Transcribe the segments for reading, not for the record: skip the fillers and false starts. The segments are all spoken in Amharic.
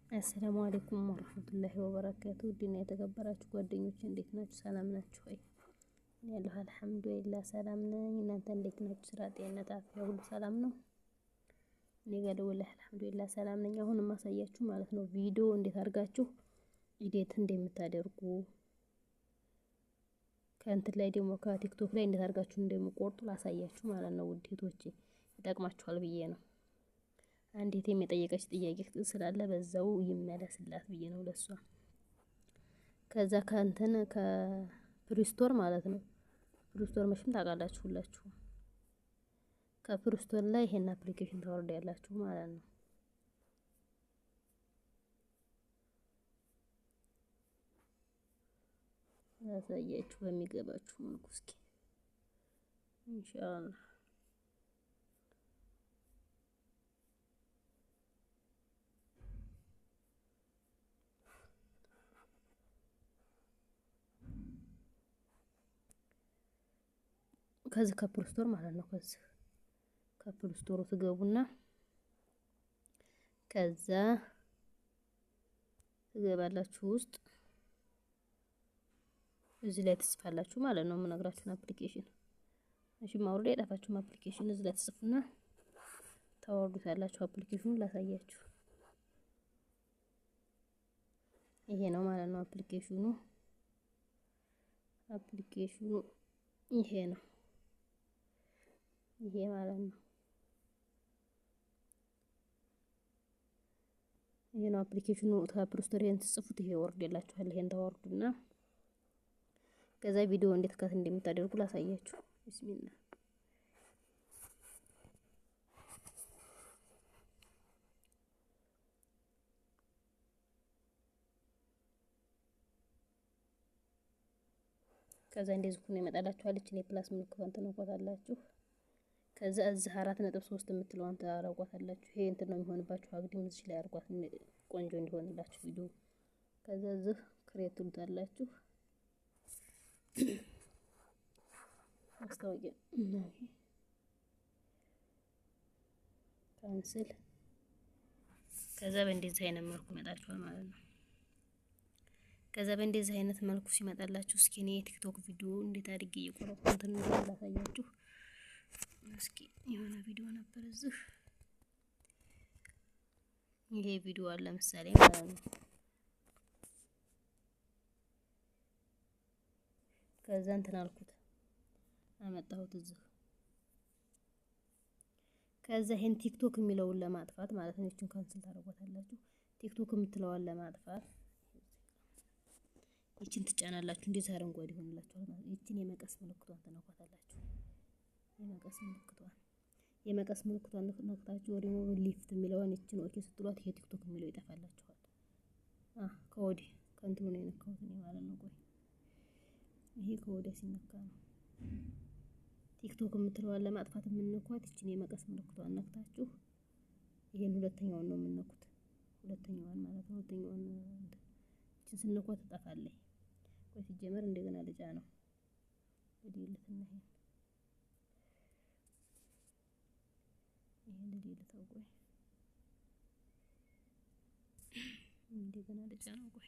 አሰላሙ አለይኩም ወራህመቱላሂ ወበረካቱ። ዲና የተከበራችሁ ጓደኞች እንዴት ናችሁ? ሰላም ናችሁ ወይ? እኔ ያለሁ አልሐምዱሊላህ ሰላም ነኝ። እናንተ እንዴት ናችሁ? ስራ፣ ጤንነት፣ አፍያ ሁሉ ሰላም ነው? እኔ ጋር ደውልህ አልሐምዱሊላህ ሰላም ነኝ። አሁን ማሳያችሁ ማለት ነው ቪዲዮ እንዴት አድርጋችሁ ኤዲት እንደምታደርጉ ከእንትን ላይ ደግሞ ከቲክቶክ ላይ እንዴት አድርጋችሁ እንደምቆርጡ ላሳያችሁ ማለት ነው። ውዴቶቼ ይጠቅማችኋል ብዬ ነው። አንዲትም የጠየቀች ጥያቄ ስላለ በዛው ይመለስላት ብዬ ነው ለሷ። ከዛ ከእንትን ከፕሪስቶር ማለት ነው። ፕሪስቶር መቼም ታውቃላችሁ ሁላችሁ። ከፕሪስቶር ላይ ይሄን አፕሊኬሽን ታወርዳላችሁ ማለት ነው። ያሳያችሁ በሚገባችሁ መልኩ እስኪ ኢንሻአላህ። ከዚህ ከፕሪስቶር ማለት ነው። ከዚህ ከፕሪስቶሩ ትገቡና ከዛ ትገባላችሁ ውስጥ እዚህ ላይ ትጽፋላችሁ ማለት ነው። የምነግራችሁን አፕሊኬሽን እሺ፣ ማውረድ የጠፋችሁም አፕሊኬሽን እዚህ ላይ ትጽፉና ታወርዱታላችሁ። አፕሊኬሽኑን ላሳያችሁ። ይሄ ነው ማለት ነው አፕሊኬሽኑ ይሄ ነው። ይሄ ማለት ነው። ይሄ ነው አፕሊኬሽኑ። ከፕሪስቶር ይሄን ትጽፉት ይሄ ወርድላችኋል። ይሄን ታወርዱና ከዛ ቪዲዮ እንዴት ከት እንደምታደርጉ ላሳያችሁ። ቢስሚላህ ከዛ እንደዚህ ሁሉ ይመጣላችኋል። እቺ ላይ ፕላስ ምልክቷን ትነኳታላችሁ። ከዛ እዚህ 4.3 የምትለዋን ታረጓታላችሁ። ይሄ እንትን ነው የሚሆንባችሁ። አግድም እዚህ ላይ አርጓት ቆንጆ እንዲሆንላችሁ ቪዲዮ። ከዛ እዚህ ክሬት ትሉታላችሁ። ማስታወቂያ ካንስል። ከዛ በእንደዚህ አይነት መልኩ ይመጣችኋል ማለት ነው። ከዛ በእንደዚህ አይነት መልኩ ሲመጣላችሁ እስኪ እኔ የቲክቶክ ቪዲዮ እንዴት አድርጌ እየቆረጥኩት እንዳላሳያችሁ እስኪ የሆነ ቪዲዮ ነበር እዚህ። ይሄ ቪዲዮ አለ ለምሳሌ ማለት ነው። ከዛ እንትን አልኩት አመጣሁት እዚህ። ከዛ ይሄን ቲክቶክ የሚለውን ለማጥፋት ማለት ነው እቺን ካንስል ታደርጓታላችሁ። ቲክቶክ የምትለዋን ለማጥፋት እቺን ትጫናላችሁ። እንደዚህ አረንጓዴ ይሆንላችኋል ማለት ነው። እቺን የመቀስ ምልክቷን ትነኳታላችሁ። የመቀስ ምልክቷን ነክታችሁ ወዲህ ሊፍት የሚለውን እቺን ኦኬ ስትሏት ይሄ ቲክቶክ የሚለው ይጠፋላችኋል። ከወዲህ ከእንትኑ ነው የነካሁት እኔ ማለት ነው። ቆይ ይሄ ከወዲህ ሲነካ ነው ቲክቶክ የምትለዋን ለማጥፋት የምንነኳት። እቺን የመቀስ ምልክቷን ነክታችሁ ይሄን ሁለተኛውን ነው የምንነኩት። ሁለተኛዋን ማለት ነው። ሁለተኛዋን እቺን ስንነኳት ትጠፋለች። ቆይ ሲጀመር እንደገና ልጫ ነው ወዲልትና ይሄን ልልተው። ቆይ እንደገና ልጫ ነው። ቆይ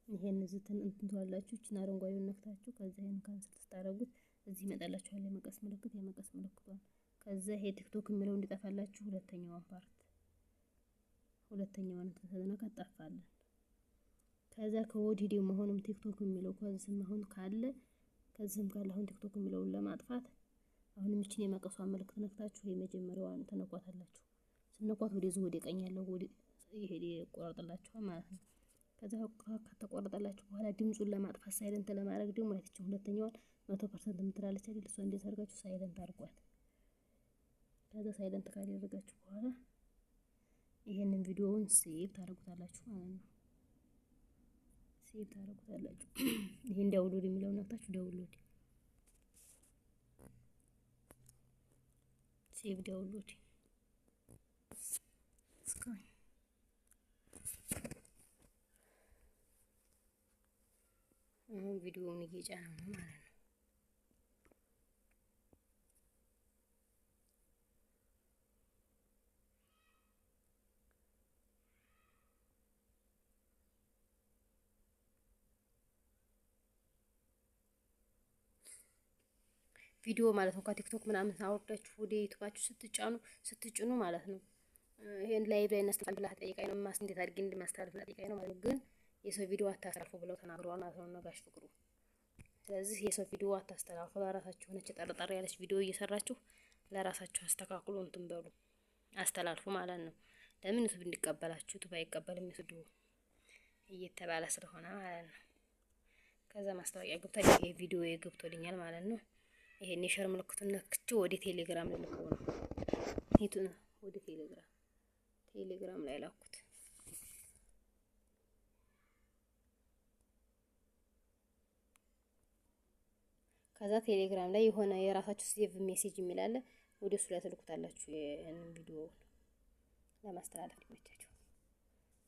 ይሄን ዝትን እንትን ትዋላችሁ። እቺን አረንጓዴውን ነክታችሁ ከዛ ይሄን ካንስል ስታረጉት እዚህ ይመጣላችኋል የመቀስ ምልክቷን። ከዛ ይሄ ቲክቶክ የሚለው እንዲጠፋላችሁ ሁለተኛዋን ተነካ ጠፋለን። ከዛ ከወዲህ ደግሞ አሁንም ቲክቶክ የሚለው ከዚህም አሁን ካለ ከዚህም ካለ አሁን ቲክቶክ የሚለውን ለማጥፋት አሁንም እቺን የመቀሷን ምልክት ነክታችሁ የመጀመሪያዋን ተነኳታላችሁ። ስነኳት ወደዚህ ወደ ቀኝ ያለው ወደ ይሄ ይቆርጥላችኋል ማለት ነው። ከዛ ከተቆረጠላችሁ በኋላ ድምጹን ለማጥፋት ሳይለንት ለማድረግ ደግሞ አይተች ሁለተኛዋን 100% የምትላለች አይደል? እሷ እንዴት አድርጋችሁ ሳይለንት አድርጓት። ከዛ ሳይለንት ካደረጋችሁ በኋላ ይሄንን ቪዲዮውን ሴቭ ታደርጉታላችሁ ማለት ነው። ይሄን ዳውንሎድ የሚለውን ነክታችሁ ዳውንሎድ ሴቭ ዳውንሎድ ስካይ ቪዲዮውን እየጫነ ነው ማለት ነው። ቪዲዮ ማለት ነው ከቲክቶክ ምናምን አውርዳችሁ ወደ ዩቲዩባችሁ ስትጭኑ ማለት ነው። ይሄን ላይቭ ላይ እናስተላልፍ ብላ ጠይቃኝ ነው ማስ እንዴት አድርጌ እንደማስተላልፍ ብላ ጠይቃኝ ነው ማለት ነው። ግን የሰው ቪዲዮ አታስተላልፉ ብለው ተናግረዋል ማለት ነው ነጋሽ ፍቅሩ። ስለዚህ የሰው ቪዲዮ አታስተላልፉ፣ ለራሳችሁ ሆነች ጠርጠር ያለች ቪዲዮ እየሰራችሁ ለራሳችሁ አስተካክሉ፣ እንትን በሉ አስተላልፉ ማለት ነው። ለምን ዩቲዩብ እንዲቀበላችሁ፣ ዩቲዩብ አይቀበልም ዩቲዩብ እየተባለ ስለሆነ ማለት ነው። ከዛ ማስታወቂያ ገብቷል። ይሄ ቪዲዮ ገብቶልኛል ማለት ነው። ይሄን የሸር ምልክቱን ነክቼ ወደ ቴሌግራም ላይ ልከው ነው ይቱን ወደ ቴሌግራም ላይ ላኩት። ከዛ ቴሌግራም ላይ የሆነ የራሳችሁ ሴቭ ሜሴጅ የሚል አለ። ወደ እሱ ላይ ትልኩታላችሁ። ይሄንን ቪዲዮ ለማስተላለፍ ይመቻችሁ።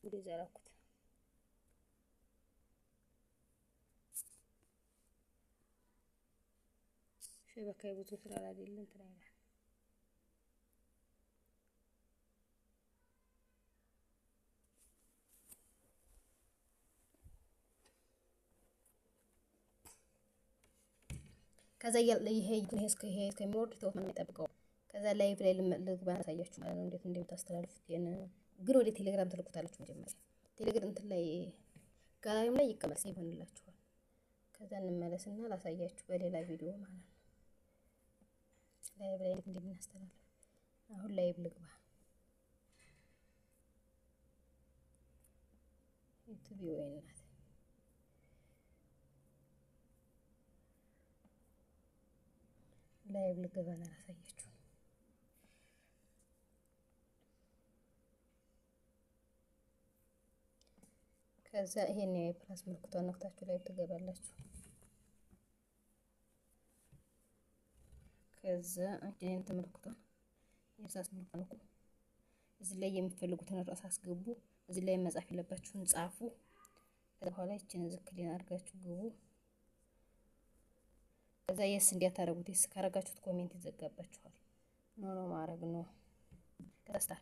ወደዛ ላኩት። ሸበካይ ብዙ ስላላደለ እንትን አይላል። ከዛ ይሄ ከሚወርድ ተውት ነው የሚጠብቀው። ከዛ ላይቭ ላይ ልግባ አሳያችሁ ማለት ነው እንዴት እንደምታስተላልፉት። ግን ወደ ቴሌግራም ትልኩታላችሁ። መጀመሪያ ቴሌግራም እንትን ላይ ጋላሪም ላይ ይቀመጥ ይሆንላችኋል። ከዛ እንመለስና ላሳያችሁ በሌላ ቪዲዮ ማለት ነው። ላይቭ ላይ እንደምናስተላልፍ አሁን ላይቭ ልግባ። ዩቲዩብ ወይናት ላይቭ ልገባ ነው ላሳያችሁ። ከዛ ይሄን የፕላስ ምልክቷን ነክታችሁ ላይቭ ትገባላችሁ። ከዛ አዲን ተመልክቷል። የሳስ ምልክቱ እዚህ ላይ የምትፈልጉትን ርዕስ አስገቡ። እዚህ ላይ መጻፍ የለባችሁን ጻፉ። ከዛ በኋላ እቺን ዝክሊን አድርጋችሁ ግቡ። ከዛ የስ እንዲያታረጉት የስ ካረጋችሁት ኮሜንት ይዘጋባችኋል። ኖ ማረግ ነው ከስታ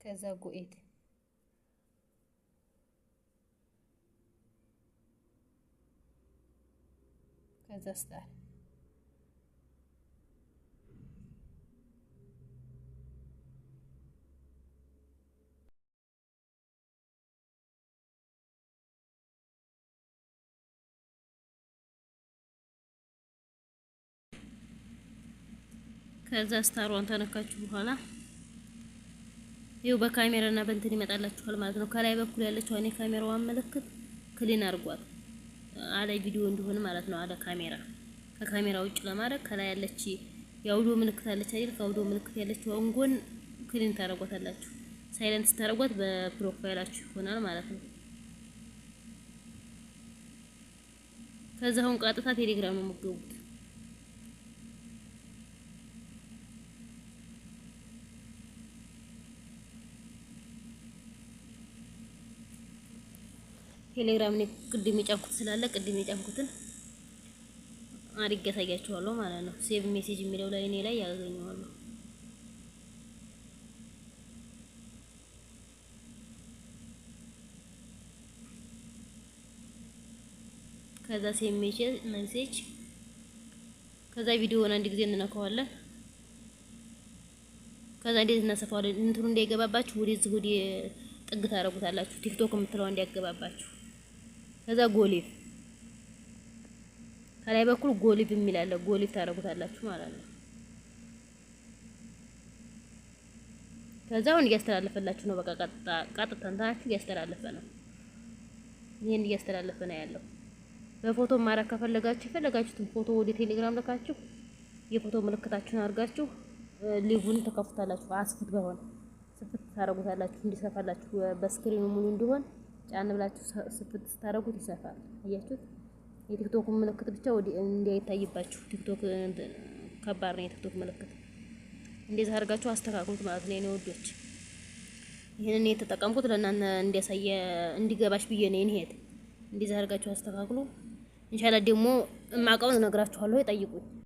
ከዛ ጎኤት ከዛ ስታር ከዛ ስታሯን ተነካችሁ በኋላ ይኸው በካሜራ እና በእንትን ይመጣላችኋል ማለት ነው። ከላይ በኩል ያለችው እኔ ካሜራዋን ምልክት ክሊን አድርጓት አለ ቪዲዮ እንዲሆን ማለት ነው። አለ ካሜራ ከካሜራ ውጭ ለማድረግ ከላይ ያለች የአውዲዮ ምልክት አለች አይደል? ከአውዲዮ ምልክት ያለችው አንጎን ክሊን ታደርጓታላችሁ። ሳይለንት ታደርጓት በፕሮፋይላችሁ ይሆናል ማለት ነው። ከዛ አሁን ቀጥታ ቴሌግራም ነው የምትገቡት። ቴሌግራም ላይ ቅድም የጫንኩት ስላለ ቅድም የጫንኩትን አድርጌ ያሳያችኋለሁ ማለት ነው። ሴቭ ሜሴጅ የሚለው ላይ እኔ ላይ ያገኘዋለሁ። ከዛ ሴቭ ሜሴጅ ከዛ ቪዲዮውን አንድ ጊዜ እንነካዋለን። ከዛ እንዴት እናሰፋዋለን? እንትኑ እንዳይገባባችሁ ወደዚህ ወደ ጥግ ታረጉታላችሁ። ቲክቶክ የምትለው እንዲያገባባችሁ። ከዛ ጎሊቭ ከላይ በኩል ጎሊቭ የሚል አለ። ጎሊቭ ታረጉታላችሁ ማለት ነው። ከዛውን እያስተላለፈላችሁ ነው። በቃ ቀጥታ እንታችሁ እያስተላለፈ ነው። ይሄን እያስተላለፈ ነው ያለው። በፎቶ ማረግ ከፈለጋችሁ የፈለጋችሁትን ፎቶ ወደ ቴሌግራም ልካችሁ የፎቶ ምልክታችሁን አድርጋችሁ ሊቭን ተከፍታላችሁ። አስፉት በሆነ ስፍት ታረጉታላችሁ እንዲሰፋላችሁ በስክሪኑ ሙሉ እንዲሆን ጫን ብላችሁ ስፍት ታረጉት ይሰፋል። አያችሁት? የቲክቶክ ምልክት ብቻ እንዲያይታይባችሁ። ቲክቶክ ከባድ ነው። የቲክቶክ ምልክት እንደዚህ አድርጋችሁ አስተካክሉት ማለት ነው የኔ ወዶች። ይሄንን የተጠቀምኩት ለእናንተ እንዲያሳየ እንዲገባሽ ብዬ ነው። ይሄን እንደዚህ አድርጋችሁ አስተካክሉ። ኢንሻአላህ ደግሞ የማውቀውን እነግራችኋለሁ። ይጠይቁኝ።